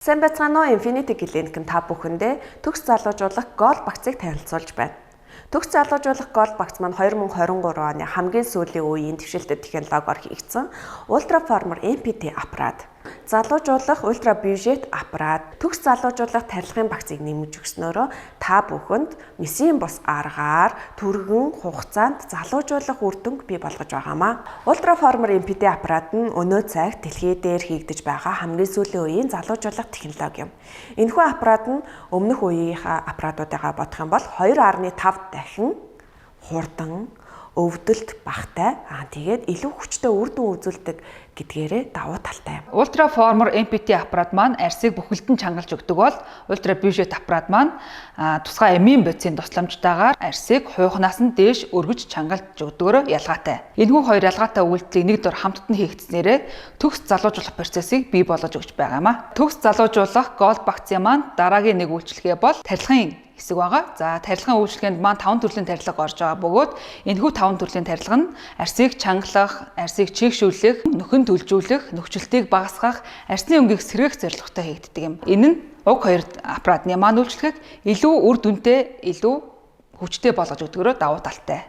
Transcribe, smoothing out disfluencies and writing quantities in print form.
Сайн байцгаана уу? Infinity Clinic-ийн та бүхэндээ төгс залуужуулах гол багцыг танилцуулж байна. Төгс залуужуулах гол багц маань 2023 оны хамгийн сүүлийн үеийн дэвшилтэт технологиор хийгдсэн Ultraformer MPT аппарат. Залуужуулах ультра бюджет аппарат төгс залуужуулах тарилгын багцыг нэмж өгснөөрөө та бүхэнд месийн бус аргаар түргэн хугацаанд залуужуулах үр дүнг бий болгож байгаамаа. Ultraformer MPT аппарат нь өнөө цагт дэлхий дээр хийгдэж байгаа хамгийн сүүлийн үеийн залуужуулах технологи юм. Энэхүү аппарат нь өмнөх үеийнхаа аппаратуудаараа бодох юм бол 2.5 дахин хурдан өвдөлт багтай тэгээд илүү хүчтэй үр дүн үзүүлдэг гэдгээрээ давуу талтай. Ultraformer MPT аппарат маань арсыг бүхэлдэн чангалж өгдөг бол Ultra Budget аппарат маань тусгай амийн бодисын тусламжтайгаар арсыг хуйхнаас нь дээш өргөж чангалж өгдөгөөр ялгаатай. Энэхүү хоёр ялгаатай үйлдэлийг нэг дор хамтдан хийгдснээрээ төгс залуужуулах процессыг бий болгож өгч байгаамаа. Төгс залуужуулах гол багцын маань дараагийн нэг үйлчлэгээ бол тарилгын хэсэг байгаа. За тарилгын үйлчлэгээнд маань 5 төрлийн тарилга орж байгаа бөгөөд энэхүү 5 төрлийн тарилга нь арсыг чангалах, арсыг чийгшүүлэх, нөхөн төлжүүлэх, нөхцөлтийг багасгах, арсны өнгийг сэргээх зорилготой хийгддэг юм. Энэ нь уг хоёр аппаратны маань үйлчлэгийг илүү үр дүнтэй, илүү хүчтэй болгож өгдөгөөр давуу талтай.